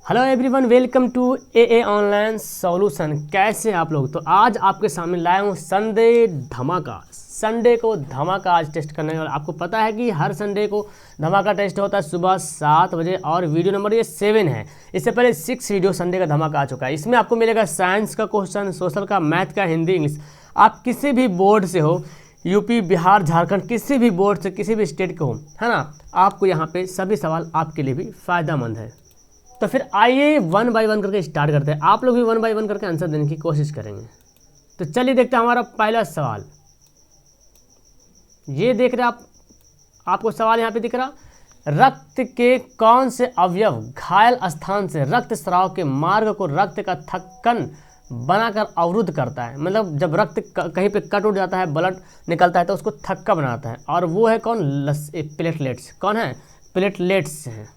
Hello everyone, welcome to a online solution. कैसे हैं आप लोग? तो आज आपके सामने लाया हूँ संडे धमाका। संडे को धमाका आज टेस्ट करने वाला। आपको पता है कि हर संडे को धमाका टेस्ट होता है सुबह 7 बजे और वीडियो नंबर ये 7 है। इससे पहले 6 वीडियो संडे का धमाका आ चुका है। इसमें आपको मिलेगा साइंस का क्वेश्चन, सोशल का, मैथ का, हिंदी, इंग्लिश। आप किसी भी बोर्ड से हो, यूपी, बिहार, झारखंड, किसी भी बोर्ड से, किसी भी स्टेट के हो, है ना, आपको यहाँ पे सभी सवाल आपके लिए भी फ़ायदेमंद है। तो फिर आइए 1 बाय 1 करके स्टार्ट करते हैं। आप लोग भी 1 बाय 1 करके आंसर देने की कोशिश करेंगे। तो चलिए देखते हैं हमारा पहला सवाल। ये देख रहे आप, आपको सवाल यहाँ पे दिख रहा, रक्त के कौन से अवयव घायल स्थान से रक्त स्राव के मार्ग को रक्त का थक्कन बनाकर अवरुद्ध करता है। मतलब जब रक्त कहीं पे कट उठ जाता है, ब्लड निकलता है तो उसको थक्का बनाता है, और वो है कौन? प्लेटलेट्स। कौन है? प्लेटलेट्स हैं।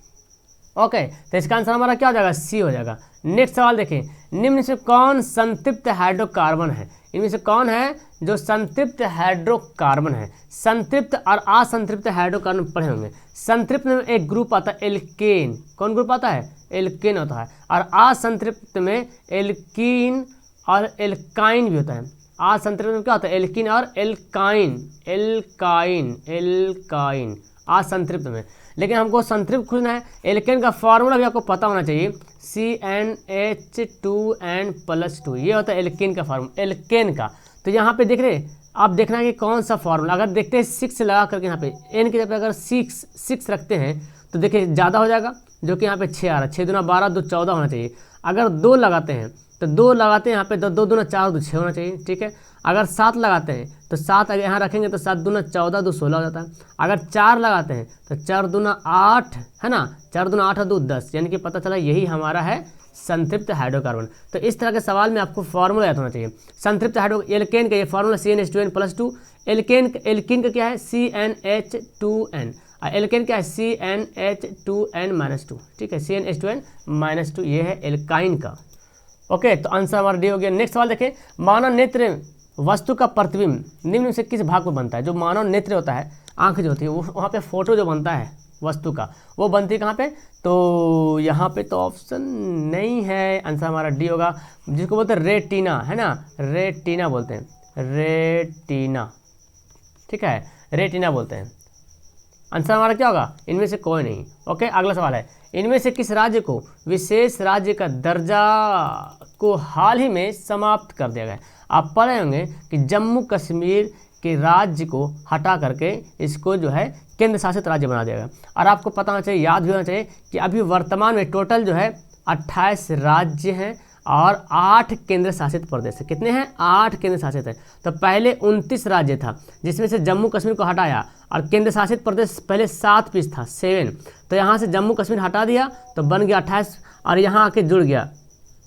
ओके, तो इसका आंसर हमारा क्या हो जाएगा? सी हो जाएगा। नेक्स्ट सवाल देखें, निम्न से कौन संतृप्त हाइड्रोकार्बन है? इनमें से कौन है जो संतृप्त हाइड्रोकार्बन है? संतृप्त और असंतृप्त हाइड्रोकार्बन पढ़े होंगे। संतृप्त में एक ग्रुप आता है एल्केन। कौन ग्रुप आता है? एल्केन होता है। और असंतृप्त में एल्कीन और एल्काइन भी होता है। असंतृप्त में क्या होता है? एल्कीन और एल्काइन। एल्काइन एल्काइन असंतृप्त में। लेकिन हमको संतृप्त खोजना है। एल्केन का फॉर्मूला भी आपको पता होना चाहिए, CnH2n+2। ये होता है एल्केन का फार्मूला, एल्केन का। तो यहाँ पे देख रहे, आप देखना है कि कौन सा फार्मूला। अगर देखते हैं 6 लगा करके यहाँ पे n की जगह अगर 6 रखते हैं तो देखिए ज़्यादा हो जाएगा, जो कि यहाँ पे 6 आ रहा है। 6 दूना 12, 2 14 होना चाहिए। अगर 2 लगाते हैं तो 2 लगाते हैं यहाँ पे, 2 दूना 4, 2 6 होना चाहिए। ठीक है। अगर 7 लगाते हैं तो 7 अगर यहाँ रखेंगे तो 7 दूना 14, 2 16 हो जाता है। अगर 4 लगाते हैं तो 4 दूना 8, है ना, 4 दूना 8 और 2 10, यानी कि पता चला यही हमारा है संतृप्त हाइड्रोकार्बन। तो इस तरह के सवाल में आपको फार्मूला याद होना चाहिए। संतृप्त एल्केन का ये फार्मूला CnH2n+2। एल्कीन का क्या है? CnH2n। एल्केन क्या है? CnH2n-2। ठीक है, CnH2n-2, ये है एल्काइन का। ओके, तो आंसर हमारा डी हो गया। नेक्स्ट सवाल देखें, मानव नेत्र वस्तु का प्रतिबिंब निम्न से किस भाग में बनता है? जो मानव नेत्र होता है, आंख जो होती है, वो वहाँ पे फोटो जो बनता है वस्तु का, वो बनती है कहाँ पे? तो यहाँ पे तो ऑप्शन नहीं है, आंसर हमारा डी होगा। जिसको बोलते हैं रेटिना, है ना, रेटिना बोलते हैं, रेटिना। ठीक है, रेटिना बोलते हैं। आंसर हमारा क्या होगा? इनमें से कोई नहीं। ओके, अगला सवाल है, इनमें से किस राज्य को विशेष राज्य का दर्जा को हाल ही में समाप्त कर दिया गया? आप पढ़े होंगे कि जम्मू कश्मीर के राज्य को हटा करके इसको जो है केंद्र शासित राज्य बना दिया गया। और आपको पता होना चाहिए, याद भी होना चाहिए कि अभी वर्तमान में टोटल जो है 28 राज्य हैं और 8 केंद्र शासित प्रदेश है। कितने हैं? 8 केंद्र शासित है। तो पहले 29 राज्य था, जिसमें से जम्मू कश्मीर को हटाया, और केंद्र शासित प्रदेश पहले 7 पीस था, 7। तो यहाँ से जम्मू कश्मीर हटा दिया तो बन गया 28, और यहाँ आके जुड़ गया।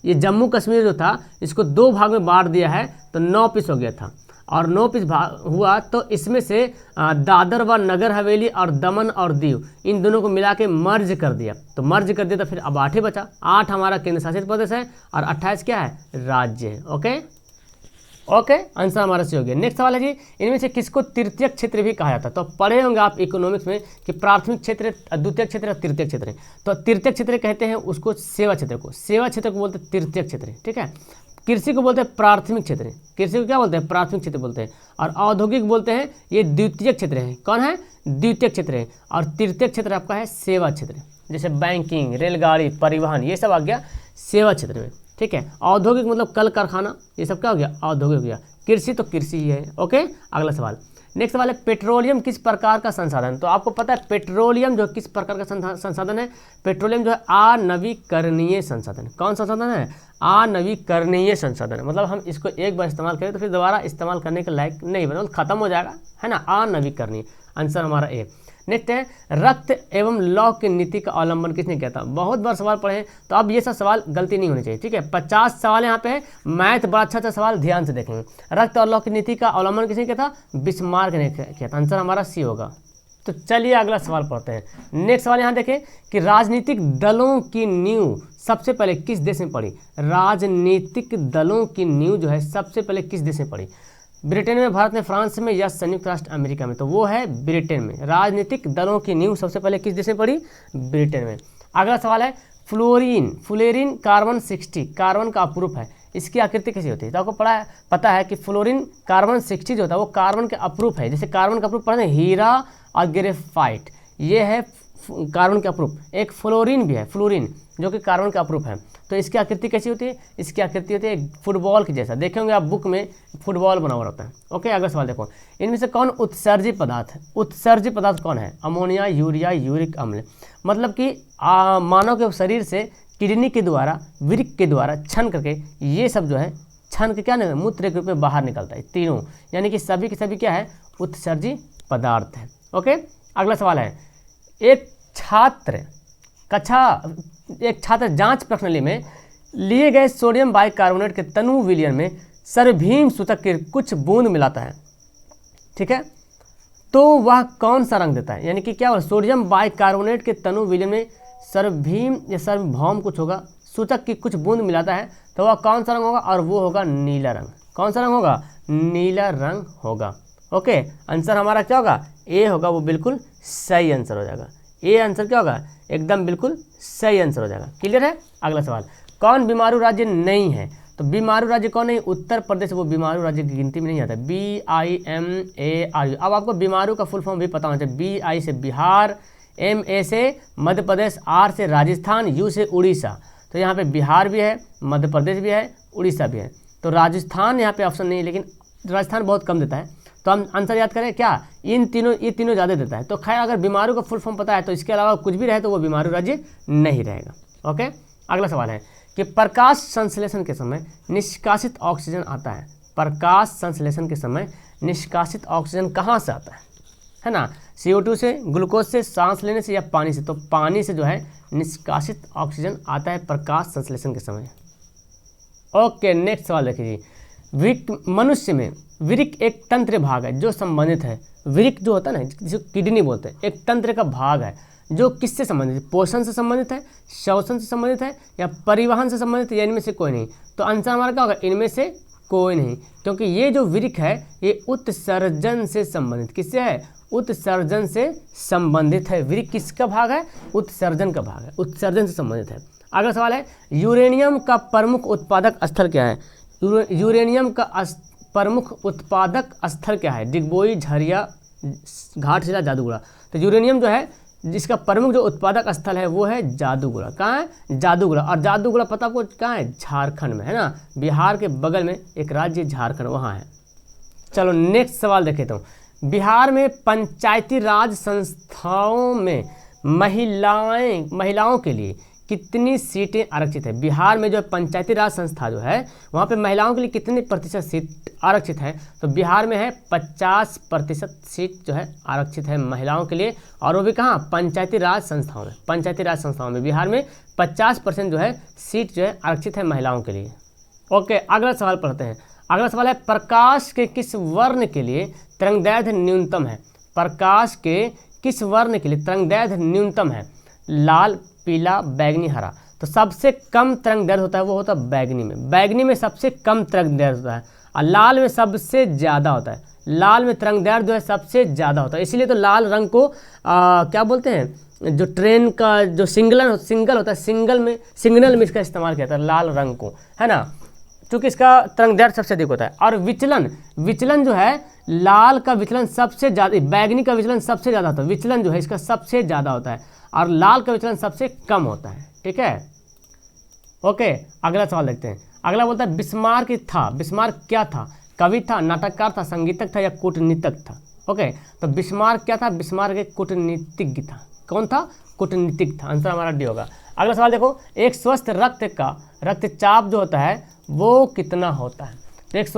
ये जम्मू कश्मीर जो था, इसको 2 भाग में बांट दिया है, तो 9 पीस हो गया था। और 9 पीस हुआ तो इसमें से दादर व नगर हवेली और दमन और दीव, इन दोनों को मिला के मर्ज कर दिया। तो मर्ज कर दिया तो फिर अब 8 ही बचा। 8 हमारा केंद्र शासित प्रदेश है और 28 क्या है? राज्य है। ओके ओके, आंसर हमारा सही हो गया। नेक्स्ट सवाल है जी, इनमें से किसको तृतीयक क्षेत्र भी कहा जाता है? तो पढ़े होंगे आप इकोनॉमिक्स में कि प्राथमिक क्षेत्र, द्वितीयक क्षेत्र और तृतीयक क्षेत्र। तो तृतीयक क्षेत्र कहते हैं उसको सेवा क्षेत्र को, सेवा क्षेत्र को बोलते हैं तृतीयक क्षेत्र। ठीक है। कृषि को बोलते हैं प्राथमिक क्षेत्र, कृषि को क्या बोलते हैं? प्राथमिक क्षेत्र बोलते हैं। और औद्योगिक बोलते हैं ये द्वितीयक क्षेत्र है। कौन है? द्वितीयक क्षेत्र है। और तृतीयक क्षेत्र आपका है सेवा क्षेत्र, जैसे बैंकिंग, रेलगाड़ी, परिवहन, ये सब आ गया सेवा क्षेत्र में। ठीक है। औद्योगिक मतलब कल कारखाना, ये सब क्या हो गया? औद्योगिक हो गया। कृषि तो कृषि ही है। ओके, अगला सवाल। नेक्स्ट सवाल है, पेट्रोलियम किस प्रकार का संसाधन? तो आपको पता है पेट्रोलियम जो किस प्रकार का संसाधन है? पेट्रोलियम जो है अनवीकरणीय संसाधन। कौन संसाधन है? अनवीकरणीय संसाधन। मतलब हम इसको एक बार इस्तेमाल करें तो फिर दोबारा इस्तेमाल करने के लायक नहीं बने, मतलब खत्म हो जाएगा, है ना, अनवीकरणीय। आंसर हमारा ए। नेक्स्ट है, रक्त एवं लौह की नीति का अवलंबन किसने किया था? बहुत बार सवाल पढ़े हैं, तो अब ये सब सवाल गलती नहीं होनी चाहिए। ठीक है, 50 सवाल यहाँ पे है। मैथ बड़ा अच्छा सवाल, ध्यान से देखेंगे। रक्त और लौह की नीति का अवलंबन किसने किया था? बिस्मार्क ने किया था। आंसर हमारा सी होगा। तो चलिए अगला सवाल पढ़ते हैं। नेक्स्ट सवाल यहाँ देखें कि राजनीतिक दलों की नींव सबसे पहले किस देश में पड़ी? राजनीतिक दलों की नींव जो है सबसे पहले किस देश में पड़ी? ब्रिटेन में, भारत में, फ्रांस में या संयुक्त राष्ट्र अमेरिका में? तो वो है ब्रिटेन में। राजनीतिक दलों की नींव सबसे पहले किस देश में पड़ी? ब्रिटेन में। अगला सवाल है, फ्लोरीन कार्बन 60 कार्बन का अपरूप है। इसकी आकृति कैसी होती है? तो आपको पता है कि फ्लोरीन कार्बन 60 जो होता है वो कार्बन के अपरूप है। जैसे कार्बन का अपरूप पढ़ते हैं हीरा और ग्रेफाइट, ये है कार्बन के अपरूप। एक फ्लोरीन भी है, फ्लोरीन, जो कि कार्बन का अपरूप है। तो इसकी आकृति कैसी होती है? इसकी आकृति होती है फुटबॉल की जैसा, देखे होंगे आप बुक में फुटबॉल बना हुआ रहता है। ओके, अगला सवाल देखो, इनमें से कौन उत्सर्जी पदार्थ है? उत्सर्जी पदार्थ कौन है? अमोनिया, यूरिया, यूरिक अम्ल। मतलब कि मानव के शरीर से किडनी के द्वारा, वृक्क के द्वारा छन करके ये सब जो है छन के क्या नहीं, मूत्र के रूप में बाहर निकलता है तीनों, यानी कि सभी के सभी क्या है? उत्सर्जी पदार्थ है। ओके, अगला सवाल है, एक छात्र जांच प्रणाली में लिए गए सोडियम बाइकार्बोनेट के तनु विलयन में सर्वभीम सूचक के कुछ बूंद मिलाता है, ठीक है, तो वह कौन सा रंग देता है? यानी कि क्या होगा? सोडियम बाइकार्बोनेट के तनु विलयन में सर्वभीम या सर्वभौम कुछ होगा, सूचक की कुछ बूंद मिलाता है, तो वह कौन सा रंग होगा? और वो होगा नीला रंग। कौन सा रंग होगा? नीला रंग होगा। ओके, आंसर हमारा क्या होगा? ए होगा, वो बिल्कुल सही आंसर हो जाएगा। ए आंसर क्या होगा? एकदम बिल्कुल सही आंसर हो जाएगा। क्लियर है? अगला सवाल, कौन बीमारू राज्य नहीं है? तो बीमारू राज्य कौन नहीं? उत्तर प्रदेश, वो बीमारू राज्य की गिनती में नहीं आता। BIMARU। अब आपको बीमारू का फुल फॉर्म भी पता होना चाहिए। BI से बिहार, MA से मध्य प्रदेश, R से राजस्थान, U से उड़ीसा। तो यहाँ पे बिहार भी है, मध्य प्रदेश भी है, उड़ीसा भी है। तो राजस्थान यहाँ पे ऑप्शन नहीं है, लेकिन राजस्थान बहुत कम देता है। तो हम आंसर याद करें क्या? ये तीनों ज़्यादा देता है। तो खैर, अगर बीमारू का फुल फॉर्म पता है तो इसके अलावा कुछ भी रहे तो वो बीमारू राज्य नहीं रहेगा। ओके, अगला सवाल है कि प्रकाश संश्लेषण के समय निष्कासित ऑक्सीजन आता है। प्रकाश संश्लेषण के समय निष्कासित ऑक्सीजन कहाँ से आता है ना? CO2 से, ग्लूकोज से, सांस लेने से या पानी से? तो पानी से जो है निष्कासित ऑक्सीजन आता है प्रकाश संश्लेषण के समय। ओके, नेक्स्ट सवाल देखिए जी, मनुष्य में वृक्क एक तंत्र भाग है जो संबंधित है। वृक्क जो होता है ना, जिसे किडनी बोलते हैं, एक तंत्र का भाग है जो किससे संबंधित है? पोषण से संबंधित है, श्वसन से संबंधित है, या परिवहन से संबंधित है, या इनमें से कोई नहीं? तो आंसर हमारा क्या होगा? इनमें से कोई नहीं, क्योंकि ये जो वृक्क है ये उत्सर्जन से संबंधित, किससे है? उत्सर्जन से संबंधित है। वृक्क किसका भाग है? उत्सर्जन का भाग है, उत्सर्जन से संबंधित है। अगला सवाल है, यूरेनियम का प्रमुख उत्पादक स्थल क्या है? यूरेनियम का प्रमुख उत्पादक स्थल क्या है? डिगबोई, झरिया, घाटशिला, जादूगोड़ा। तो यूरेनियम जो है जिसका प्रमुख जो उत्पादक स्थल है वो है जादूगोड़ा। कहाँ है? जादूगोड़ा। और जादूगोड़ा पता आपको कहाँ है? झारखंड में है ना, बिहार के बगल में एक राज्य झारखंड, वहाँ है। चलो नेक्स्ट सवाल देखे तो, बिहार में पंचायती राज संस्थाओं में महिलाओं के लिए कितनी सीटें आरक्षित है? बिहार में जो है पंचायती राज संस्था जो है वहाँ पे महिलाओं के लिए कितनी प्रतिशत सीट आरक्षित है? तो बिहार में है 50% सीट जो है आरक्षित है महिलाओं के लिए, और वो भी कहाँ? पंचायती राज संस्थाओं में। पंचायती राज संस्थाओं में बिहार में 50% जो है सीट जो है आरक्षित है महिलाओं के लिए। ओके, अगला सवाल पढ़ते हैं। अगला सवाल है, प्रकाश के किस वर्ण के लिए तरंगदैर्घ्य न्यूनतम है? प्रकाश के किस वर्ण के लिए तरंगदैर्घ्य न्यूनतम है? लाल, पीला, बैगनी, हरा। तो सबसे कम तरंगदैर्घ्य होता है वो होता है बैगनी में। बैगनी में सबसे कम तरंगदैर्घ्य होता है, और लाल में सबसे ज़्यादा होता है। लाल में तरंगदैर्घ्य जो है सबसे ज़्यादा होता है, इसीलिए तो लाल रंग को क्या बोलते हैं? जो ट्रेन का जो सिग्नल होता है, सिग्नल में इसका इस्तेमाल किया जाता है लाल रंग को, है ना, क्योंकि इसका तरंगदैर्घ्य सबसे अधिक होता है। और विचलन जो है, लाल का विचलन सबसे ज़्यादा, बैगनी का विचलन सबसे ज़्यादा होता है। विचलन जो है इसका सबसे ज़्यादा होता है, और लाल का विचलन सबसे कम होता है। ठीक है, ओके, अगला सवाल देखते हैं। अगला बोलता है, बिस्मार्क क्या था? कवि था, नाटककार था, संगीतक था, या कूटनीतिक था? ओके, तो बिस्मार्क क्या था? बिस्मार्क एक कूटनीतिज्ञ था। कौन था? कूटनीतिक था। आंसर हमारा डी होगा। अगला सवाल देखो, एक स्वस्थ रक्त का रक्तचाप जो होता है वो कितना होता है? तो एक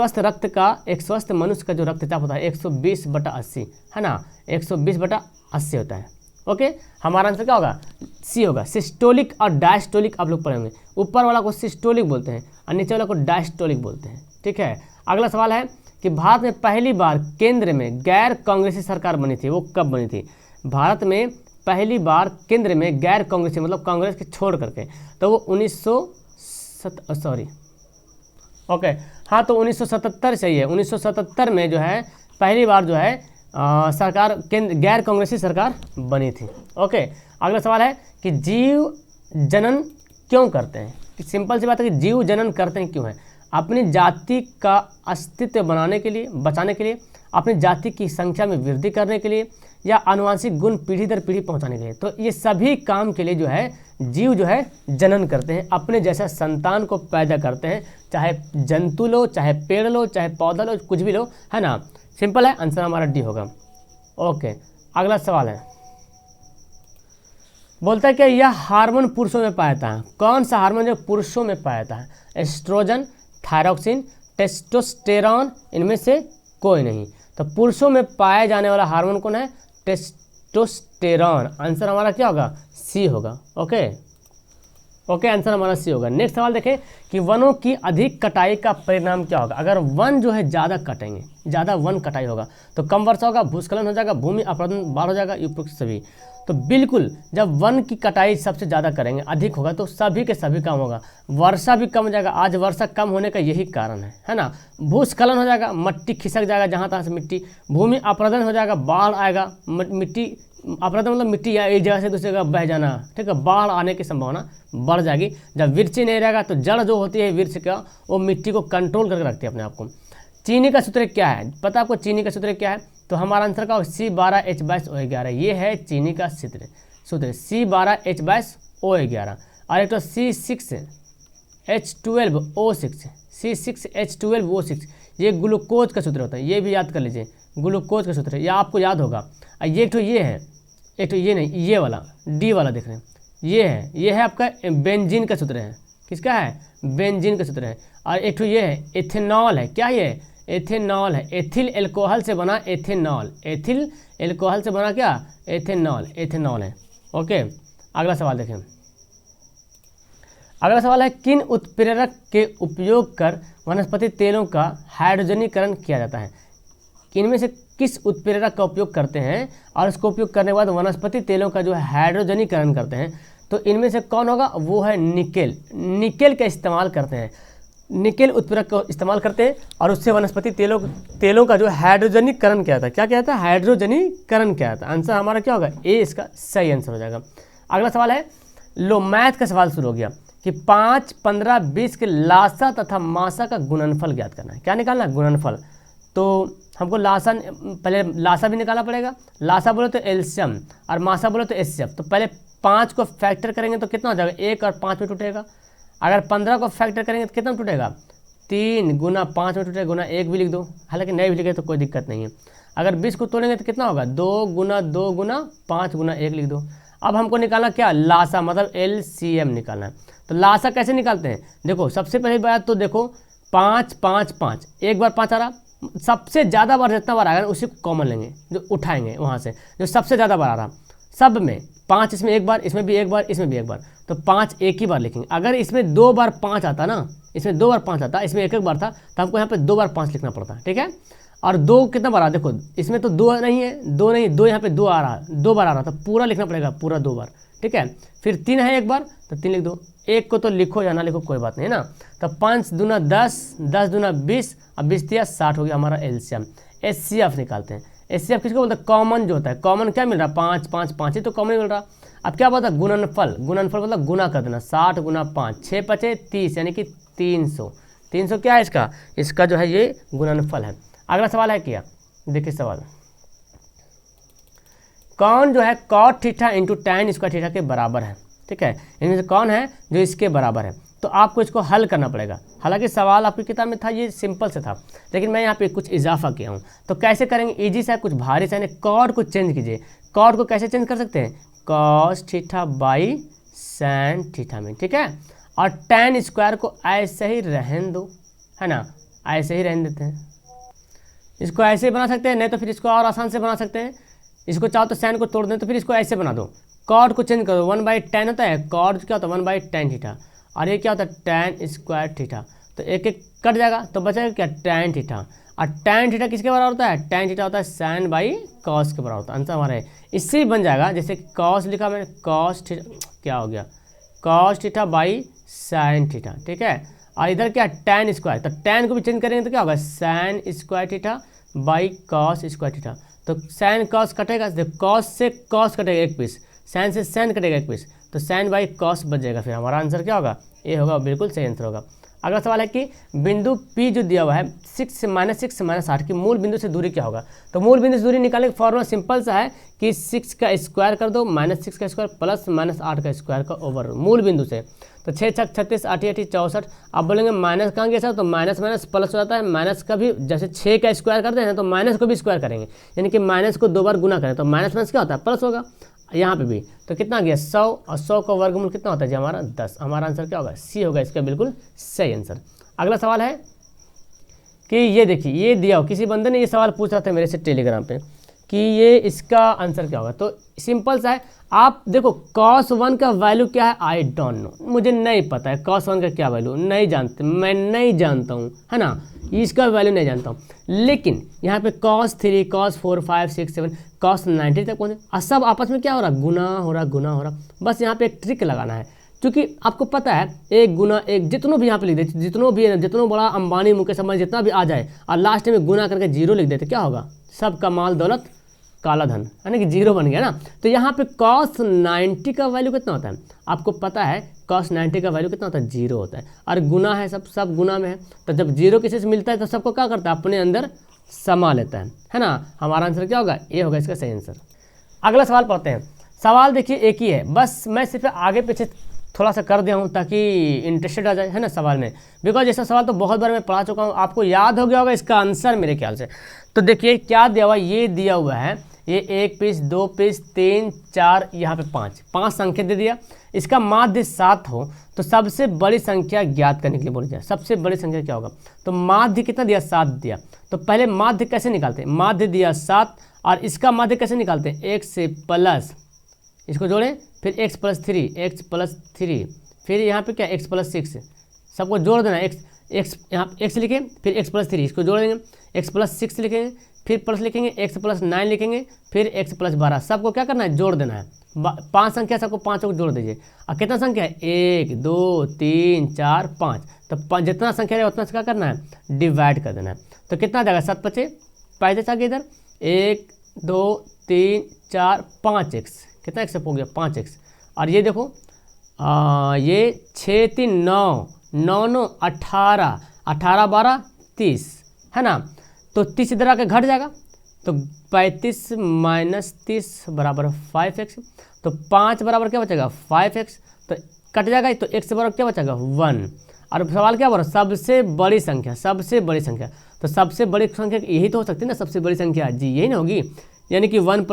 स्वस्थ मनुष्य का जो रक्तचाप होता है 120/80 है ना, 120/80 होता है। ओके, हमारा आंसर क्या होगा? सी होगा। सिस्टोलिक और डायस्टोलिक आप लोग पढ़ेंगे। ऊपर वाला को सिस्टोलिक बोलते हैं और नीचे वाला को डायस्टोलिक बोलते हैं। ठीक है, अगला सवाल है कि भारत में पहली बार केंद्र में गैर कांग्रेसी सरकार बनी थी, वो कब बनी थी? भारत में पहली बार केंद्र में गैर कांग्रेसी मतलब कांग्रेस के छोड़ करके, तो वो 1977 चाहिए। 1977 में जो है पहली बार जो है सरकार गैर कांग्रेसी सरकार बनी थी। ओके, अगला सवाल है कि जीव जनन क्यों करते हैं? सिंपल सी बात है कि जीव जनन करते हैं क्यों है? अपनी जाति का अस्तित्व बनाने के लिए, बचाने के लिए, अपनी जाति की संख्या में वृद्धि करने के लिए, या आनुवांशिक गुण पीढ़ी दर पीढ़ी पहुंचाने के लिए। तो ये सभी काम के लिए जो है जीव जो है जनन करते हैं, अपने जैसा संतान को पैदा करते हैं, चाहे जंतु लो, चाहे पेड़ लो, चाहे पौधा लो, कुछ भी लो, है ना। सिंपल है, आंसर हमारा डी होगा। ओके, अगला सवाल है, बोलता है कि यह हार्मोन पुरुषों में पाया जाता है। कौन सा हार्मोन जो पुरुषों में पाया जाता है? एस्ट्रोजन, थायरॉक्सिन, टेस्टोस्टेरॉन, इनमें से कोई नहीं। तो पुरुषों में पाया जाने वाला हार्मोन कौन है? टेस्टोस्टेरॉन। आंसर हमारा क्या होगा? सी होगा। ओके ओके, आंसर हमारा सी होगा। नेक्स्ट सवाल देखें कि वनों की अधिक कटाई का परिणाम क्या होगा? अगर वन जो है ज़्यादा कटेंगे, ज़्यादा वन कटाई होगा तो कम वर्षा होगा, भूस्खलन हो जाएगा, भूमि अपरदन बाढ़ हो जाएगा, उपयुक्त सभी। तो बिल्कुल जब वन की कटाई सबसे ज़्यादा करेंगे, अधिक होगा, तो सभी के सभी कम होगा, वर्षा भी कम हो जाएगा। आज वर्षा कम होने का यही कारण है ना। भूस्खलन हो जाएगा, मिट्टी खिसक जाएगा जहाँ तहाँ से मिट्टी, भूमि अपरदन हो जाएगा, बाढ़ आएगा, मिट्टी अपरदन मतलब मिट्टी या एक जगह से दूसरी जगह बह जाना, ठीक है, बाढ़ आने की संभावना बढ़ जाएगी। जब वृक्ष नहीं रहेगा तो जड़ जो होती है वृक्ष का, वो मिट्टी को कंट्रोल करके रखती है अपने आप को। चीनी का सूत्र क्या है? पता आपको चीनी का सूत्र क्या है? तो हमारा आंसर का C12H22O11, ये है चीनी का सूत्र C12H22O11। और एक तो C6H12O6, C6H12O6, ये ग्लूकोज का सूत्र होता है, ये भी याद कर लीजिए, ग्लूकोज का सूत्र है, यह आपको याद होगा। ये एक तो ये है, एक तो ये नहीं, ये वाला डी वाला देख रहे हैं, ये है आपका बेंजीन का सूत्र है। किसका है? बेंजीन का सूत्र है। और एक तो ये है एथेनॉल है, क्या ये? एथेनॉल है, एथिल एल्कोहल से बना एथेनॉल, एथिल एल्कोहल से बना क्या? एथेनॉल, एथेनॉल है। ओके, अगला सवाल देखें। अगला सवाल है, किन उत्प्रेरक के उपयोग कर वनस्पति तेलों का हाइड्रोजनीकरण किया जाता है? इनमें से किस उत्प्रेरक का उपयोग करते हैं और उसको उपयोग करने के बाद वनस्पति तेलों का जो है हाइड्रोजनीकरण करते हैं? तो इनमें से कौन होगा? वो है निकेल। निकेल का इस्तेमाल करते हैं, निकेल उत्प्रेरक का इस्तेमाल करते हैं और उससे वनस्पति तेलों का जो हाइड्रोजनीकरण किया जाता है। क्या किया जाता है? हाइड्रोजनीकरण किया जाता है। आंसर हमारा क्या होगा? ए इसका सही आंसर हो जाएगा। अगला सवाल है, लो मैथ का सवाल शुरू हो गया कि 5, 15, 20 के लासा तथा मासा का गुणनफल ज्ञात करना है। क्या निकालना है? गुणनफल। तो हमको लासा, पहले लासा भी निकालना पड़ेगा। लासा बोले तो एलसीएम और मासा बोले तो एचसीएफ। तो पहले 5 को फैक्टर करेंगे तो कितना हो जाएगा? 1 और 5 में टूटेगा। अगर 15 को फैक्टर करेंगे तो कितना में टूटेगा? 3 गुना 5 में टूटेगा, गुना 1 भी लिख दो, हालांकि नहीं भी लिखे तो कोई दिक्कत नहीं है। अगर 20 को तोड़ेंगे तो कितना होगा? 2 गुना 2 गुना 5 गुना 1 लिख दो। अब हमको निकालना क्या? लासा, मतलब एलसीएम निकालना है। तो लासा कैसे निकालते हैं? देखो, सबसे पहली बात तो देखो, 5 5 5, एक बार 5 आ रहा, सबसे ज़्यादा बार जितना बार आएगा ना उसी को कॉमन लेंगे, जो उठाएंगे वहाँ से, जो सबसे ज़्यादा बार आ रहा सब में। 5 इसमें एक बार, इसमें भी एक बार, इसमें भी एक बार, तो 5 एक ही बार लिखेंगे। अगर इसमें 2 बार 5 आता ना, इसमें 2 बार 5 आता, इसमें एक बार था, तो हमको यहाँ पे 2 बार 5 लिखना पड़ता है, ठीक है। और 2 कितना बार आ, देखो इसमें तो 2 नहीं है, 2 नहीं, 2 यहाँ पे 2 आ रहा, 2 बार आ रहा, तो पूरा लिखना पड़ेगा, पूरा 2 बार, ठीक है। फिर 3 है एक बार, तो 3 लिख दो। 1 को तो लिखो या ना लिखो कोई बात नहीं है ना। तो 5 दूना 10, 10 दूना 20, अब 20 दिया 60 हो गया हमारा एलसीएम। एचसीएफ निकालते हैं। एचसीएफ किसको बोलते हैं? कॉमन जो होता है। कॉमन क्या मिल रहा है? 5 5 5 ही तो कॉमन मिल रहा। अब क्या बोलता है? गुणनफल। गुणनफल मतलब गुना कर देना, 60 गुना 5, 6 5 30, यानी कि 300। 300 क्या है इसका? इसका जो है ये गुणनफल है। अगला सवाल है क्या, देखिए सवाल, कौन जो है cot theta into tan square theta के बराबर है? ठीक है, इनमें से कौन है जो इसके बराबर है? तो आपको इसको हल करना पड़ेगा। हालांकि सवाल आपकी किताब में था, ये सिंपल से था, लेकिन मैं यहाँ पे कुछ इजाफा किया हूँ। तो कैसे करेंगे? इजी से, कुछ भारी से, कॉट को चेंज कीजिए। कॉट को कैसे चेंज कर सकते हैं? cos theta by sin theta में, ठीक है। और tan स्क्वायर को ऐसे ही रहने दो, है ना, ऐसे ही रहने देते हैं। इसको ऐसे बना सकते हैं, नहीं तो फिर इसको और आसान से बना सकते हैं। इसको चाहो तो sin को तोड़ दें, तो फिर इसको ऐसे बना दो। कॉट को चेंज करो, 1/tan होता है, कॉट क्या होता है? 1/tan theta. और ये क्या होता है? tan square theta. तो एक एक कट जाएगा, तो बचेगा क्या? tan theta. और tan थीटा किसके बराबर होता है? tan थीटा होता है sin बाई cos के बराबर होता है। आंसर हमारा है, इससे ही बन जाएगा। जैसे cos लिखा मैंने, cos थीटा क्या हो गया? cos theta by sin theta, ठीक है। और इधर क्या? tan स्क्वायर, तो tan को भी चेंज करेंगे तो क्या होगा? sin square theta by cos square theta. तो sin cos कटेगा, cos से cos कटेगा एक पीस, साइन से साइन कटेगा 21, तो साइन बाई कॉस बच जाएगा। फिर हमारा आंसर क्या होगा, ए होगा, बिल्कुल सही आंसर होगा। अगला सवाल है कि बिंदु P जो दिया हुआ है 6 से -8 की मूल बिंदु से दूरी क्या होगा। तो मूल बिंदु से दूरी निकालने का फॉर्मूला सिंपल सा है कि 6 का स्क्वायर कर दो, -6 का स्क्वायर प्लस -8 का स्क्वायर का ओवर मूल बिंदु से। तो 6 छक 36, 8 8 64। अब बोलेंगे माइनस कहाँ गया सर, तो माइनस माइनस प्लस हो जाता है। माइनस का भी जैसे 6 का स्क्वायर करते हैं तो माइनस को भी स्क्वायर करेंगे, यानी कि माइनस को 2 बार गुना करें तो माइनस माइनस क्या होता है, प्लस होगा। यहाँ पे भी तो कितना गया 100, और 100 का वर्गमूल कितना होता है जी हमारा 10। हमारा आंसर क्या होगा, सी होगा इसका बिल्कुल सही आंसर। अगला सवाल है कि ये देखिए, ये दिया हो, किसी बंदे ने ये सवाल पूछ रहा था मेरे से टेलीग्राम पे कि ये इसका आंसर क्या होगा। तो सिंपल सा है, आप देखो cos 1 का वैल्यू क्या है, आई डोंट नो, मुझे नहीं पता है cos 1 का क्या वैल्यू, नहीं जानते, मैं नहीं जानता हूँ, है ना, इसका वैल्यू नहीं जानता हूँ। लेकिन यहाँ पे cos 3, cos 4, 5, 6, 7, cos 90 तक पहुँचे, और सब आपस में क्या हो रहा, गुना हो रहा। बस यहाँ पे एक ट्रिक लगाना है, क्योंकि आपको पता है 1 गुना 1 जितनों भी यहाँ पे लिख देते, जितनों बड़ा अंबानी मुकेश अंबानी जितना भी आ जाए और लास्ट में गुना करके 0 लिख देते, क्या होगा, सबका माल दौलत काला धन, है ना, कि 0 बन गया ना। तो यहाँ पे cos 90 का वैल्यू कितना होता है, आपको पता है cos 90 का वैल्यू कितना होता है, 0 होता है। और गुना है, सब गुना में है, तो जब 0 किसी से मिलता है तो सबको क्या करता है, अपने अंदर समा लेता है ना। हमारा आंसर क्या होगा, ये होगा इसका सही आंसर। अगला सवाल पढ़ते हैं। सवाल देखिए एक ही है, बस मैं सिर्फ आगे पीछे थोड़ा सा कर दिया हूँ ताकि इंटरेस्टेड आ जाए, है ना, सवाल में, बिकॉज ऐसा सवाल तो बहुत बार मैं पढ़ा चुका हूँ, आपको याद हो गया होगा इसका आंसर मेरे ख्याल से। तो देखिए क्या दिया हुआ, ये दिया हुआ है, ये 1 पीस 2 पीस 3 4, यहाँ पे 5 संख्या दे दिया। इसका माध्य 7 हो तो सबसे बड़ी संख्या ज्ञात करने के लिए बोल दिया। सबसे बड़ी संख्या क्या होगा, तो माध्य कितना दिया, 7 दिया। तो पहले माध्य कैसे निकालते हैं, माध्य दिया 7 और इसका माध्य कैसे निकालते हैं, x से प्लस, इसको जोड़ें, फिर x + 3, फिर यहाँ पे क्या x + 6, सबको जोड़ देना, x यहाँ x लिखें, फिर x + 3, इसको जोड़ देंगे, x + 6 लिखेंगे, फिर प्लस लिखेंगे, x + 9 लिखेंगे, फिर x + 12, सबको क्या करना है, जोड़ देना है। 5 संख्या, सबको 5 को जोड़ दीजिए। और कितना संख्या है, 1 2 3 4 5, तो जितना संख्या है उतना से क्या करना है, डिवाइड कर देना है। तो कितना जाएगा, 7 5 पैसे आगे इधर 1 2 3 4 5x, कितना x हो गया, 5x। और ये देखो ये 6 3 9 9 9 18 18 12 30, है ना। तो 30 इधर आके घट जाएगा, तो 35 - 30 बराबर 5x। तो 5 बराबर क्या बचेगा, 5x, तो कट जाएगा, तो x बराबर क्या बचेगा, 1। और सवाल क्या बोल, सबसे बड़ी संख्या, तो सबसे बड़ी संख्या यही तो हो सकती है ना, सबसे बड़ी संख्या जी यही ना होगी, यानी कि 1 +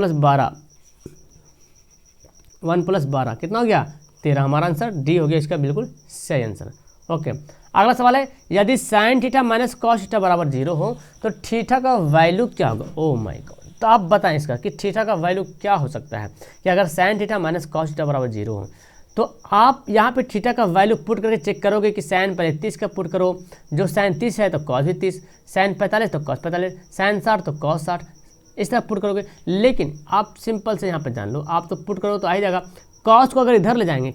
12 कितना हो गया, 13। हमारा आंसर डी हो गया इसका बिल्कुल सही आंसर। ओके, अगला सवाल है, यदि sin थीटा - cos थीटा बराबर 0 हो तो थीटा का वैल्यू क्या होगा। ओ माय गॉड, तो आप बताएं इसका कि थीटा का वैल्यू क्या हो सकता है, कि अगर sin थीटा - cos थीटा बराबर 0 हो तो आप यहाँ पे थीटा का वैल्यू पुट करके चेक करोगे कि sin पहले 30 का पुट करो, जो sin 30 है तो cos भी 30, sin 45 तो cos 45, sin 60 तो cos 60, इस तरह पुट करोगे। लेकिन आप सिंपल से यहाँ पे जान लो, आप तो पुट करो तो आ ही जाएगा। कॉस को अगर इधर ले जाएंगे,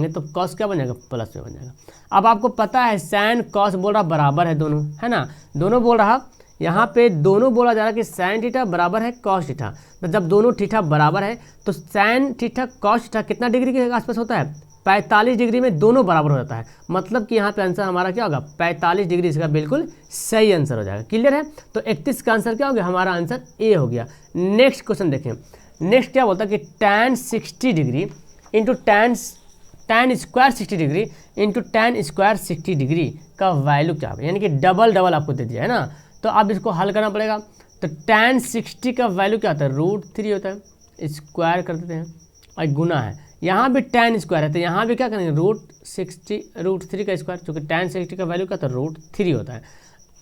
तो कॉस क्या बन जाएगा, प्लस में बन जाएगा। अब आपको पता है साइन कॉस बोल रहा बराबर है दोनों, है ना, दोनों बोल रहा, यहाँ पे दोनों बोला जा रहा है कि साइन थीटा बराबर है कॉस थीटा। तो जब दोनों थीटा बराबर है तो साइन थीटा कॉस थीटा कितना डिग्री के आसपास होता है, 45 डिग्री में दोनों बराबर हो जाता है। मतलब कि यहाँ पे आंसर हमारा क्या होगा, 45 डिग्री, इसका बिल्कुल सही आंसर हो जाएगा। क्लियर है, तो 31 का आंसर क्या हो गया, हमारा आंसर ए हो गया। नेक्स्ट क्वेश्चन देखें, नेक्स्ट क्या बोलता है कि tan 60 degree into tan square 60 degree into tan square 60 degree का वैल्यू क्या है, यानी कि डबल आपको दे दिया है ना। तो अब इसको हल करना पड़ेगा। तो tan 60 का वैल्यू क्या होता है, √3 होता है, स्क्वायर कर देते हैं और गुना है, यहाँ भी tan स्क्वायर है तो यहाँ भी क्या करेंगे, √3 का स्क्वायर, क्योंकि tan 60 का वैल्यू क्या होता है, √3 होता है।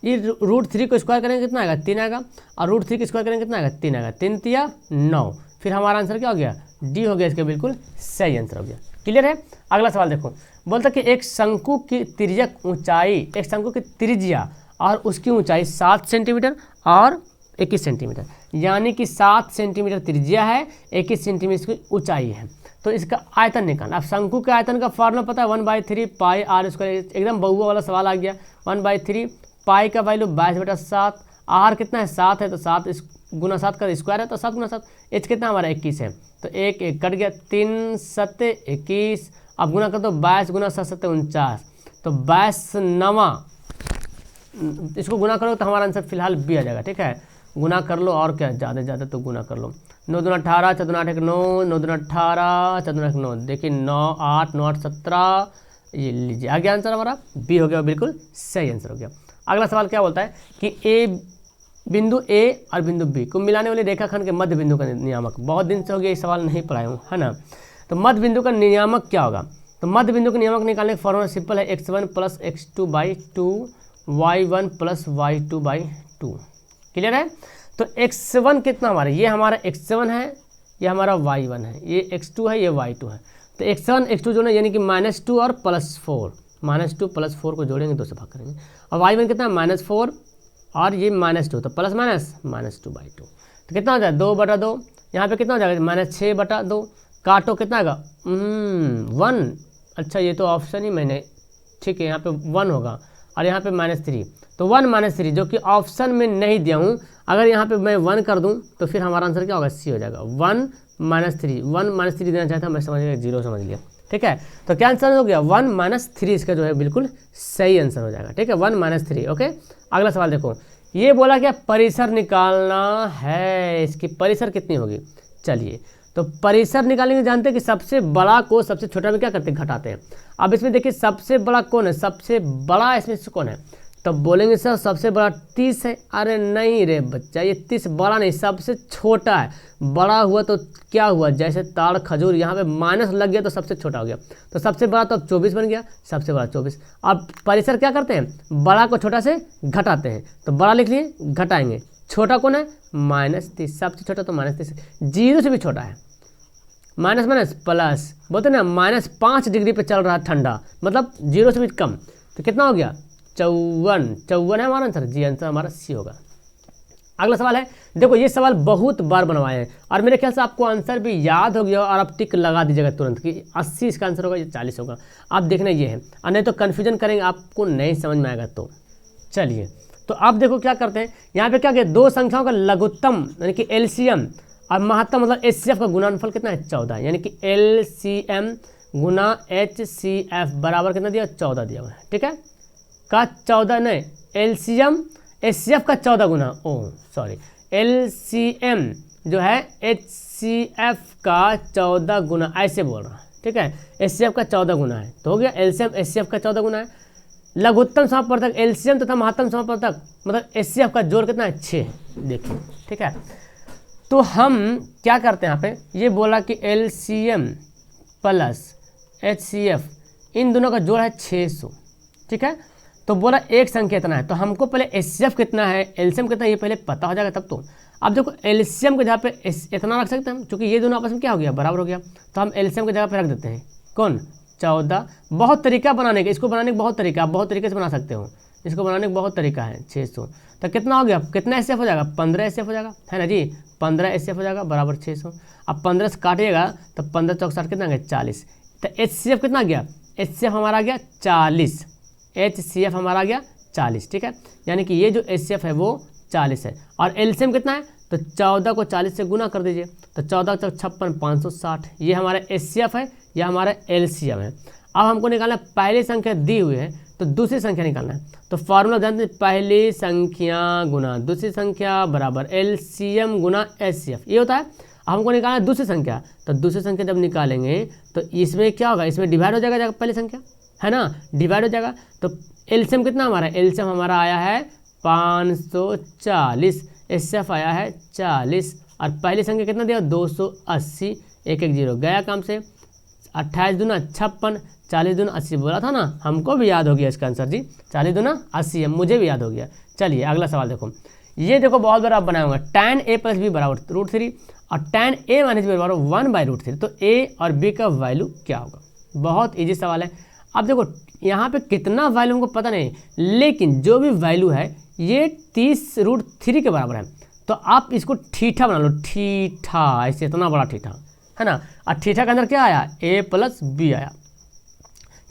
ये √3 को स्क्वायर करेंगे कितना आएगा, 3 आएगा, और √3 को स्क्वायर करेंगे कितना आएगा, 3 आएगा, 3 तिया 9। फिर हमारा आंसर क्या हो गया, डी हो गया, इसका बिल्कुल सही आंसर हो गया। क्लियर है। अगला सवाल देखो, बोलता कि एक शंकु की तिर्यक ऊंचाई, एक शंकु की त्रिज्या और उसकी ऊंचाई 7 सेंटीमीटर और 21 सेंटीमीटर, यानी कि 7 सेंटीमीटर त्रिज्या है, 21 सेंटीमीटर की ऊंचाई है। तो इसका आयतन निकालना। अब शंकु के आयतन का फॉर्मूला पता है, 1/3 पाई r²। एकदम बहुआ वाला सवाल आ गया। 1/3 पाई का वैल्यू 22/7, आर कितना है, 7 है तो 7 गुना 7 का स्क्वायर है तो 7 गुना 7, एच कितना हमारा 21 है, तो एक एक कट गया, 3 7 21, अब गुना कर दो 22 गुना 7 7 49, तो 22 9, इसको गुना करो तो हमारा आंसर फिलहाल बी आ जाएगा। ठीक है, गुना कर लो और क्या, ज़्यादा से ज़्यादा तो गुना कर लो। 9 दूना 18, 4 दूना 8 9, 9 दूना 18, 4 दूना 9, देखिए 9 8 9 8 17, ये लीजिए आ गया आंसर हमारा, बी हो गया, बिल्कुल सही आंसर हो गया। अगला सवाल क्या बोलता है कि बिंदु ए और बिंदु बी को मिलाने वाले रेखाखंड के मध्य बिंदु का नियामक, बहुत दिन से हो गया ये सवाल नहीं पढ़ाया हूँ, है ना। तो मध्य बिंदु का नियामक क्या होगा, तो मध्य बिंदु का नियामक निकालने का फॉर्मूला सिंपल है, x1 + x2/2 y1 + y2/2, clear है। तो x1 कितना हमारा, ये हमारा x1 है, ये हमारा y1 है, ये x2 है, ये y2 है, तो x1 x2 जोड़ना यानी कि -2 और +4, -2 +4 को जोड़ेंगे 2 से भाग करेंगे, और y1 कितना है -4 और ये -2, तो प्लस माइनस -2/2, तो कितना हो जाएगा 2/2, यहाँ पे कितना हो जाएगा -6/2, काटो कितना आएगा 1, अच्छा ये तो ऑप्शन ही मैंने, ठीक है यहाँ पे 1 होगा और यहाँ पे -3, तो 1 - 3 जो कि ऑप्शन में नहीं दिया हूँ, अगर यहाँ पे मैं 1 कर दूँ तो फिर हमारा आंसर क्या होगा, सी हो जाएगा। 1 - 3, 1 - 3 देना चाहता मैं समझ गया, 0 समझ लिया, ठीक है। तो क्या आंसर हो गया 1 - 3, इसका जो है बिल्कुल सही आंसर हो जाएगा, ठीक है, 1 - 3। ओके, अगला सवाल देखो, ये बोला क्या परिसर निकालना है, इसकी परिसर कितनी होगी। चलिए तो परिसर निकालेंगे, जानते हैं कि सबसे बड़ा को सबसे छोटा में क्या करते हैं, घटाते हैं। अब इसमें देखिए सबसे बड़ा कौन है, सबसे बड़ा इसमें से कौन है, तब बोलेंगे सर सबसे बड़ा 30 है, अरे नहीं रे बच्चा, ये 30 बड़ा नहीं, सबसे छोटा है। बड़ा हुआ तो क्या हुआ, जैसे ताड़ खजूर, यहाँ पे माइनस लग गया तो सबसे छोटा हो गया, तो सबसे बड़ा तो अब 24 बन गया, सबसे बड़ा 24। अब परिसर क्या करते हैं, बड़ा को छोटा से घटाते हैं, तो बड़ा लिख लिए, घटाएंगे, छोटा कौन है -30, सबसे छोटा तो -30, 0 से भी छोटा है, माइनस माइनस प्लस, बोलते ना -5 डिग्री पे चल रहा है ठंडा, मतलब 0 से भी कम, तो कितना हो गया 54 है हमारा आंसर, जी आंसर हमारा सी होगा। अगला सवाल है, देखो ये सवाल बहुत बार बनवाए हैं और मेरे ख्याल से आपको आंसर भी याद हो गया और आप टिक लगा दीजिएगा तुरंत कि 80 इसका आंसर होगा, ये 40 होगा। आप देखना ये है, और नहीं तो कन्फ्यूजन करेंगे, आपको नहीं समझ में आएगा। तो चलिए, तो आप देखो क्या करते हैं, यहाँ पे क्या किया, दो संख्याओं का लघुत्तम यानी कि एलसीएम और महत्तम मतलब एचसीएफ का गुणनफल कितना है 14, यानी कि एलसीएम गुना एचसीएफ बराबर कितना दिया 14 दिया हुआ है, ठीक है, का 14 नहीं, एलसीएम एचसीएफ का 14 गुना, ओह सॉरी, एलसीएम जो है एचसीएफ का 14 गुना, ऐसे बोल रहा है, ठीक है, एचसीएफ का 14 गुना है, तो हो गया एलसीएम एचसीएफ का 14 गुना है। लघुत्तम समापवर्तक एलसीएम तथा महत्तम समापवर्तक मतलब एचसीएफ का जोड़ कितना है 6, देखिए, ठीक है। तो हम क्या करते हैं, यहाँ पे ये बोला कि एलसीएम प्लस एचसीएफ इन दोनों का जोड़ है 600, ठीक है। तो बोला एक संख्या इतना है, तो हमको पहले एचसीएफ कितना है, एलसीएम कितना है, ये पहले पता हो जाएगा तब तो। अब देखो एलसीएम के जगह पे इतना रख सकते हैं हम, क्योंकि ये दोनों आपस में क्या हो गया, बराबर हो गया, तो हम एलसीएम की जगह पे रख देते हैं कौन 14। बहुत तरीका बनाने का, इसको बनाने का बहुत तरीका, आप बहुत तरीके से बना सकते हो, इसको बनाने का बहुत तरीका है। 600 तो कितना हो गया, कितना एचसीएफ हो जाएगा 15 एचसीएफ हो जाएगा, है ना जी, 15 एचसीएफ हो जाएगा बराबर 600। अब 15 से काटिएगा तो 15 चौक 60 कितना गया 40, तो एचसीएफ कितना गया, एचसीएफ हमारा आ गया 40, एचसीएफ हमारा आ गया 40, ठीक है, यानी कि ये जो एचसीएफ है वो 40 है। और एलसीएम कितना है, तो 14 को 40 से गुना कर दीजिए, तो 14 चौक 56 560, ये हमारा एचसीएफ है, यह हमारा एलसीएम है। अब हमको निकालना है, पहली संख्या दी हुई है तो दूसरी संख्या निकालना है, तो फार्मूला जानते हैं, पहली संख्या गुना दूसरी संख्या बराबर एलसीएम गुना एचसीएफ, ये होता है। अब हमको निकालना है दूसरी संख्या, तो दूसरी संख्या जब निकालेंगे तो इसमें क्या होगा, इसमें डिवाइड हो जाएगा पहली संख्या, है ना, डिवाइड हो जाएगा। तो एलसीएम कितना हमारा, एलसीएम हमारा आया है 540, एचसीएफ आया है 40, और पहली संख्या कितना दिया 280, 1 1 0 गया काम से, 28 दूना 56, 40 दूना 80 बोला था ना, हमको भी याद हो गया इसका आंसर जी, 40 दूना 80 है, मुझे भी याद हो गया। चलिए अगला सवाल देखो, ये देखो बहुत बार आप बनाए होंगे, tan a + b बराबर √3 और tan a - b बराबर 1/√3, तो a और b का वैल्यू क्या होगा। बहुत ईजी सवाल है। अब देखो यहाँ पे कितना वैल्यू हमको पता नहीं, लेकिन जो भी वैल्यू है ये 30√3 के बराबर है, तो आप इसको ठीठा बना लो, ठीठा ऐसे इतना बड़ा ठीठा, है ना, और ठीठा के अंदर क्या आया a + b आया,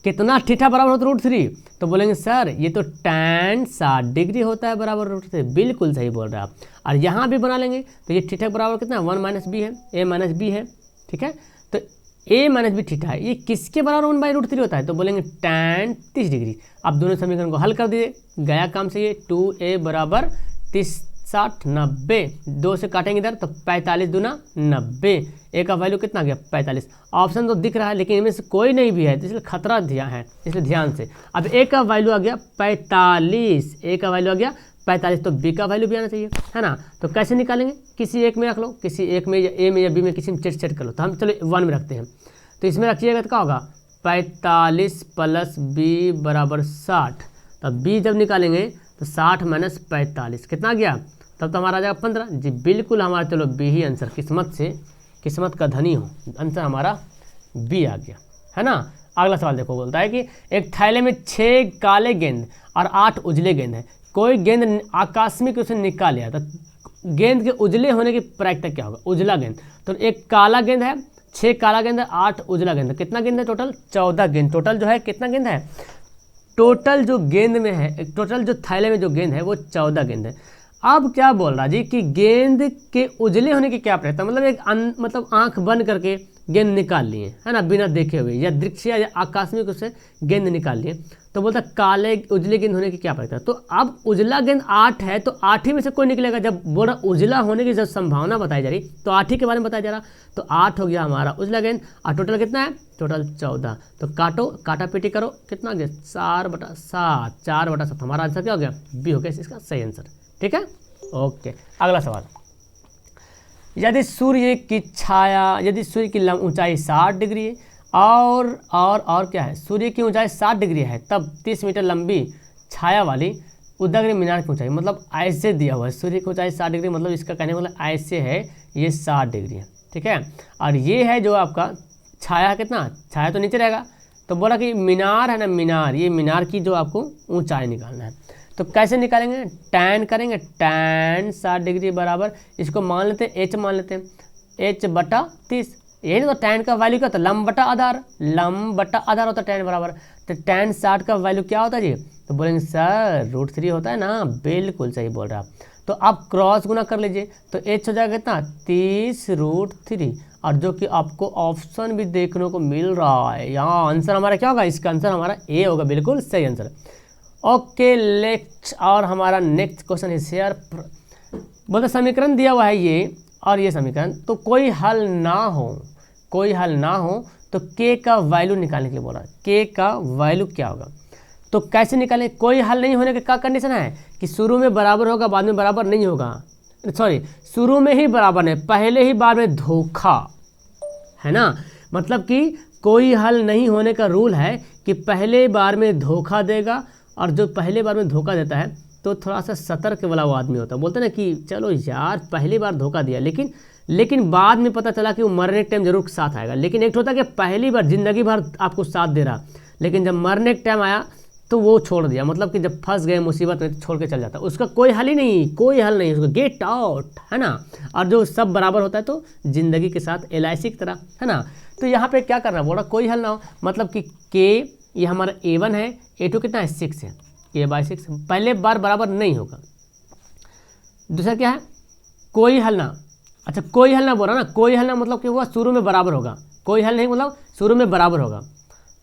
कितना थीटा बराबर होता है √3? तो बोलेंगे सर ये तो tan 60 डिग्री होता है बराबर √3। बिल्कुल सही बोल रहे हैं आप। और यहाँ भी बना लेंगे तो ये थीटा बराबर कितना 1 - b है, a - b है, ठीक है। तो a - b थीटा है, ये किसके बराबर 1/√3 होता है? तो बोलेंगे tan 30 डिग्री। अब दोनों समीकरण को हल कर दीजिए, गया काम से ये 2a बराबर 30 60 90, 2 से काटेंगे इधर तो 45 दूना 90, ए का वैल्यू कितना गया 45। ऑप्शन तो दिख रहा है लेकिन इनमें से कोई नहीं भी है तो इसलिए खतरा है, इसलिए ध्यान से। अब ए का वैल्यू आ गया 45, ए का वैल्यू आ गया 45, तो बी का वैल्यू भी आना चाहिए, है ना। तो कैसे निकालेंगे? किसी एक में रख लो, किसी एक में, या ए में या बी में, किसी में सेट कर लो। तो हम चलो 1 में रखते हैं, तो इसमें रखिएगा तो क्या होगा 45 + b बराबर 60। तब b जब निकालेंगे तो 60 - 45 कितना गया? तब तो हमारा आ जाएगा 15 जी। बिल्कुल हमारा, चलो बी ही आंसर, किस्मत का धनी हो, आंसर हमारा बी आ गया, है ना। अगला सवाल देखो, बोलता है कि एक थैले में 6 काले गेंद और 8 उजले गेंद है, कोई गेंद आकस्मिक उसे निकाल लिया, तो गेंद के उजले होने की प्रायिकता क्या होगा? उजला गेंद, तो एक काला गेंद है, 6 काला गेंद है, 8 उजला गेंद है, कितना गेंद है टोटल? 14 गेंद टोटल जो है, कितना गेंद है टोटल जो गेंद में है, टोटल जो थैले में जो गेंद है वो 14 गेंद है। अब क्या बोल रहा जी कि गेंद के उजले होने की क्या प्रायिकता, मतलब मतलब आंख बंद करके गेंद निकाल लिए, है ना, बिना देखे हुए, या दृश्य या आकस्मिक उससे गेंद निकाल लिए, तो बोलता काले उजले गेंद होने की क्या प्रायिकता। तो अब उजला गेंद 8 है, तो 8 ही में से कोई निकलेगा। जब बोला उजला होने की जब संभावना बताई जा रही तो 8 ही के बारे में बताया जा रहा, तो 8 हो गया हमारा उजला गेंद, और टोटल कितना है? टोटल 14। तो काटा पीटी करो, कितना गया 4/7, 4/7। हमारा आंसर क्या हो गया? बी हो गया इसका सही आंसर, ठीक है। ओके, अगला सवाल, यदि सूर्य की ऊंचाई 60 डिग्री है और क्या है, सूर्य की ऊंचाई 60 डिग्री है, तब 30 मीटर लंबी छाया वाली उदग्र मीनार की ऊंचाई, मतलब ऐसे दिया हुआ है, सूर्य की ऊंचाई 60 डिग्री, मतलब इसका कहने मतलब ऐसे है, ये 60 डिग्री है, ठीक है। और ये है जो आपका छाया, कितना छाया तो नीचे रहेगा, तो बोला कि मीनार है ना, मीनार, ये मीनार की जो आपको ऊंचाई निकालना है। तो कैसे निकालेंगे? टैन करेंगे, टैन 60 डिग्री बराबर, इसको मान लेते हैं h, मान लेते हैं h/30, यही तो टैन का वैल्यू क्या होता है? लंब बटा आधार होता है टैन बराबर। तो टैन 60 का वैल्यू क्या होता है जी? तो बोलेंगे सर √3 होता है ना, बिल्कुल सही बोल रहे हैं आप। तो आप क्रॉस गुना कर लीजिए, तो h हो जाएगा कितना 30 √3, और जो कि आपको ऑप्शन भी देखने को मिल रहा है, यहाँ आंसर हमारा क्या होगा? इसका आंसर हमारा ए होगा, बिल्कुल सही आंसर। ओके, नेक्स्ट, और हमारा नेक्स्ट क्वेश्चन है शेयर, बोलते समीकरण दिया हुआ है ये और ये समीकरण, तो कोई हल ना हो तो k का वैल्यू निकालने के लिए बोला। k का वैल्यू क्या होगा? तो कैसे निकालें? कोई हल नहीं होने का क्या कंडीशन है कि शुरू में बराबर होगा, बाद में बराबर नहीं होगा, सॉरी शुरू में ही बराबर नहीं, पहले ही बार में धोखा, है ना। मतलब कि कोई हल नहीं होने का रूल है कि पहले बार में धोखा देगा, और जो पहले बार में धोखा देता है तो थोड़ा सा सतर्क वाला वो आदमी होता है, बोलते ना कि चलो यार पहली बार धोखा दिया, लेकिन बाद में पता चला कि वो मरने के टाइम जरूर साथ आएगा। लेकिन एक होता है कि पहली बार जिंदगी भर आपको साथ दे रहा, लेकिन जब मरने के टाइम आया तो वो छोड़ दिया, मतलब कि जब फंस गए मुसीबत में तो छोड़ के चल जाता है, उसका कोई हल नहीं, उसको गेट आउट, है ना। और जो सब बराबर होता है तो जिंदगी के साथ LIC की तरह, है ना। तो यहाँ पे क्या करना बोला, कोई हल ना हो, मतलब कि k ये हमारा A1 है, A2 कितना है 6 है, k/6, पहले बार बराबर नहीं होगा। दूसरा क्या है, कोई हल ना, अच्छा कोई हल ना बोला ना, कोई हल ना मतलब कि हुआ शुरू में बराबर होगा, कोई हल नहीं मतलब शुरू में बराबर होगा,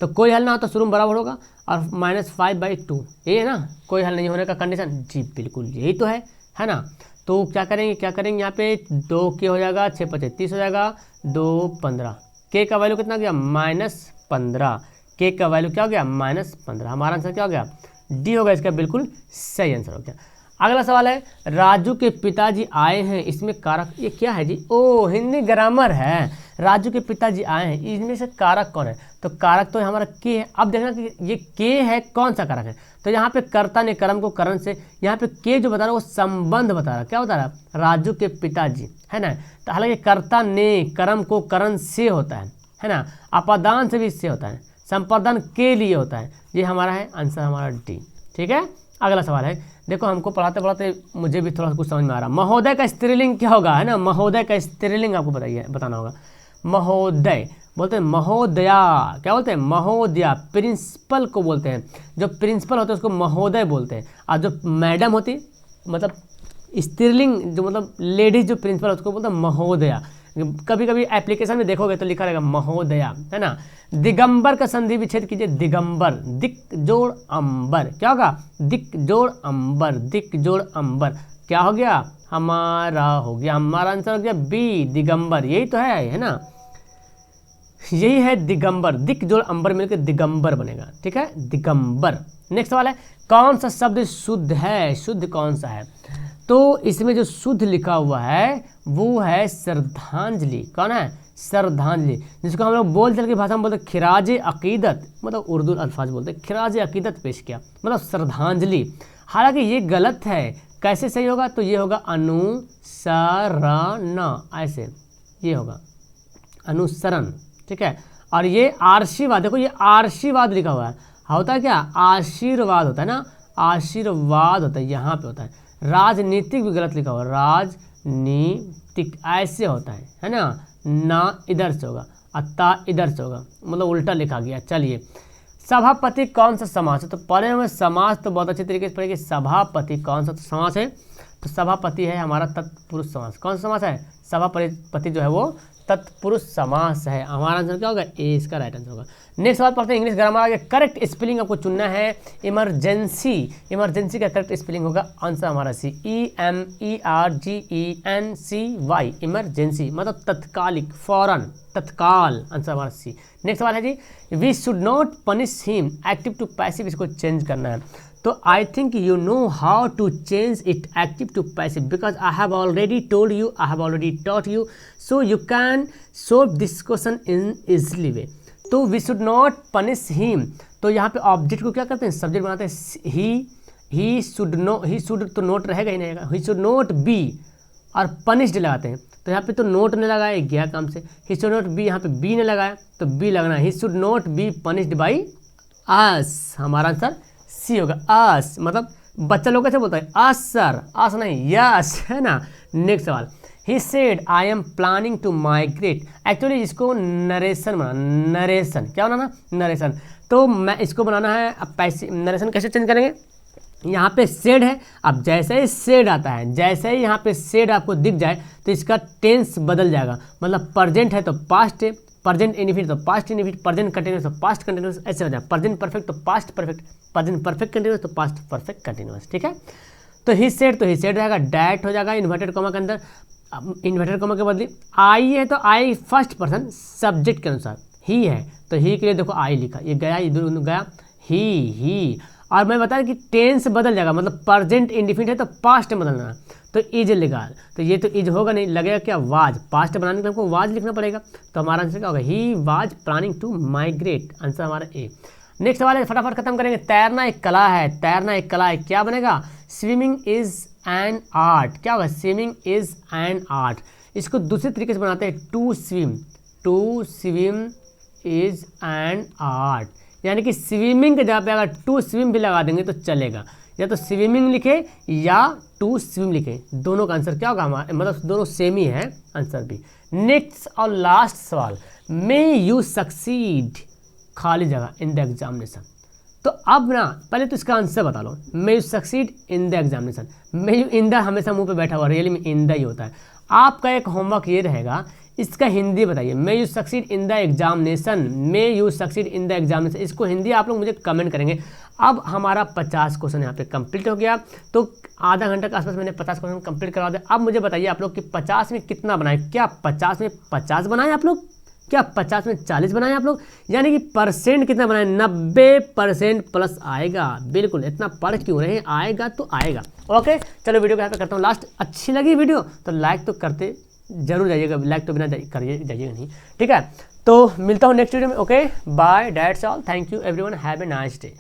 तो कोई हल ना हो तो शुरू में बराबर होगा, और -5/2 ये है ना कोई हल नहीं होने का कंडीशन जी, बिल्कुल यही तो है ना। तो क्या करेंगे यहाँ पे 2 k हो जाएगा, 6×5 30 हो जाएगा, 2 15, k का वैल्यू कितना गया -15, k का वैल्यू क्या हो गया -15। हमारा आंसर क्या हो गया? डी होगा इसका, बिल्कुल सही आंसर हो गया। अगला सवाल है, राजू के पिताजी आए हैं, इसमें कारक ये क्या है जी? ओ हिंदी ग्रामर है, राजू के पिताजी आए हैं, इसमें से कारक कौन है? तो कारक तो हमारा के है। अब देखना कि ये के है, कौन सा कारक है? तो यहाँ पे कर्ता ने कर्म को करण से, यहाँ पे के जो बता रहा है वो संबंध बता रहा है, क्या बता रहा है? राजू के पिताजी, है ना। तो हालांकि कर्ता ने कर्म को करण से होता है ना, अपादान से भी इससे होता है, संपादन के लिए होता है, ये हमारा है आंसर हमारा डी, ठीक है। अगला सवाल है, देखो हमको पढ़ाते पढ़ाते मुझे भी थोड़ा कुछ समझ में आ रहा, महोदय का स्त्रीलिंग क्या होगा, है ना। महोदय का स्त्रीलिंग आपको बताना होगा। महोदय बोलते हैं, महोदया क्या बोलते हैं, महोदया। प्रिंसिपल को बोलते हैं, जो प्रिंसिपल होते हैं उसको महोदय बोलते हैं, और जो मैडम होती मतलब स्त्रीलिंग, जो मतलब लेडीज जो प्रिंसिपल उसको बोलते हैं महोदया। कभी कभी एप्लीकेशन में देखोगे तो लिखा रहेगा महोदया, है ना। दिगंबर का संधि विच्छेद कीजिए, दिगंबर, दिक जोड़ अंबर, क्या होगा, दिक जोड़ अंबर, दिक जोड़ अंबर, क्या हो गया, हमारा हो गया, हमारा आंसर हो गया बी, दिगंबर। यही तो है ना, यही है दिगंबर, दिक जोड़ अंबर मिलकर दिगंबर बनेगा, ठीक है, दिगंबर। नेक्स्ट सवाल है, कौन सा शब्द शुद्ध है, शुद्ध कौन सा है, तो इसमें जो शुद्ध लिखा हुआ है वो है श्रद्धांजलि। कौन है, श्रद्धांजलि, जिसको हम लोग बोलचाल की भाषा में बोलते हैं खिराज अकीदत, मतलब उर्दू अल्फाज बोलते हैं, खिराज अकीदत पेश किया, मतलब श्रद्धांजलि। हालांकि ये गलत है, कैसे सही होगा, तो ये होगा अनुसरण, ऐसे ये होगा अनुसरण, ठीक है। और ये आशीर्वाद, देखो ये आशीर्वाद लिखा हुआ है, होता है क्या, आशीर्वाद होता है ना, आशीर्वाद होता है, यहाँ पे होता है। राजनीतिक भी गलत लिखा हुआ, राजनीतिक ऐसे होता है ना इधर से होगा, अत्ता इधर से होगा, मतलब उल्टा लिखा गया। चलिए, सभापति कौन सा समास है, तो पढ़े हुए समास तो बहुत अच्छे तरीके से पढ़ेंगे। सभापति कौन सा समास है, तो सभापति है हमारा तत्पुरुष समास। कौन सा समास है, सभापति जो है वो तत्पुरुष समास है। हमारा आंसर क्या होगा, ए इसका राइट आंसर होगा। नेक्स्ट सवाल पढ़ते हैं, इंग्लिश ग्रामर आगे। करेक्ट स्पेलिंग आपको चुनना है, इमरजेंसी, इमरजेंसी का करेक्ट स्पेलिंग होगा आंसर हमारा सी, EMERGENCY, इमरजेंसी मतलब तत्कालिक, फौरन, तत्काल, आंसर हमारा सी। नेक्स्ट सवाल है जी, we should not punish him, active to passive, इसको चेंज करना है। तो I think you know how to change it active to passive, because I have already told you, I have already taught you, so you can solve this question in easily way. तो we should not punish him, तो यहाँ पे object को क्या करते हैं, subject बनाते हैं, ही शुड तो नोट रहेगा ही नहीं, ही शुड नॉट बी, और पनिश्ड लगाते हैं, तो यहाँ पे तो नोट ने लगाया गया काम से, ही शुड नॉट बी, यहाँ पे बी ने लगाया तो बी लगना, he should not be punished by us, हमारा आंसर सी होगा, अस, मतलब बच्चा लोग कैसे बोलता है, अस सर, अस नहीं, यस, है ना। नेक्स्ट सवाल, he said I am planning to migrate, actually इसको नरेशन बनाना, नरेशन क्या बनाना, नरेशन, तो मैं इसको बनाना है, अब पैसे नरेशन कैसे चेंज करेंगे, यहाँ पे सेड है, अब जैसे ही सेड आता है, जैसे ही यहाँ पे सेड आपको दिख जाए तो इसका टेंस बदल जाएगा, मतलब प्रेजेंट है तो पास्ट है, प्रेजेंट इनफिनिट तो पास्ट इनफिनिट, प्रेजेंट कंटिन्यूअस तो पास्ट कंटिन्यूअस, ऐसे हो जाए, प्रेजेंट परफेक्ट तो past perfect, present perfect continuous तो पास्ट परफेक्ट कंटिन्यूअस, ठीक है। तो ही सेड रहेगा, डैट हो जाएगा इन्वर्टेड कॉमा के अंदर, इन्वर्टेड कॉमा के बदले आई है तो आई फर्स्ट पर्सन सब्जेक्ट के अनुसार, ही है तो ही के लिए देखो आई लिखा, ये गया इधर गया, ही, और मैं बताया कि टेंस बदल जाएगा, मतलब प्रेजेंट इंडिफिनिट है तो पास्ट में बदलना है, तो इज लिखा, तो ये तो इज होगा नहीं, लगेगा क्या वाज, पास्ट बनाने के लिए हमको वाज लिखना पड़ेगा, तो हमारा आंसर क्या होगा, he was planning to migrate, answer हमारा ए। नेक्स्ट सवाल है, फटाफट खत्म करेंगे, तैरना एक कला है, तैरना एक कला है, क्या बनेगा, स्विमिंग इज एन आर्ट, क्या होगा, स्विमिंग इज एन आर्ट, इसको दूसरे तरीके से बनाते हैं, to swim is an art, यानी कि स्विमिंग के जगह पे अगर टू स्विम भी लगा देंगे तो चलेगा, या तो स्विमिंग लिखे या टू स्विम लिखे, दोनों का आंसर क्या होगा हमारा, मतलब दोनों सेम ही है, आंसर भी। नेक्स्ट और लास्ट सवाल, मे यू सक्सीड, खाली जगह इन द एग्जामिनेशन, तो अब ना पहले तो इसका आंसर बता लो, may you succeed in the examination, may you in the हमेशा मुंह पे बैठा हुआ, रियली में इन द ही होता है। आपका एक होमवर्क ये रहेगा, इसका हिंदी बताइए, मे you succeed in the examination, may you succeed in the examination, इसको हिंदी आप लोग मुझे कमेंट करेंगे। अब हमारा 50 क्वेश्चन यहाँ पे कंप्लीट हो गया, तो आधा घंटा के आसपास मैंने 50 क्वेश्चन कंप्लीट करवा दिया। अब मुझे बताइए आप लोग कि 50 में कितना बनाए, क्या 50 में 50 बनाए आप लोग, क्या 50 में 40 बनाए आप लोग, यानी कि परसेंट कितना बनाए, 90% प्लस आएगा, बिल्कुल, इतना पढ़ क्यों रहे, आएगा तो आएगा। ओके चलो वीडियो को यहाँ पे करता हूँ लास्ट, अच्छी लगी वीडियो तो लाइक तो करते जरूर जाइएगा, लाइक तो बिना करिए जाइएगा नहीं, ठीक है। तो मिलता हूँ नेक्स्ट वीडियो में, okay bye, that's all, thank you everyone, have a nice day.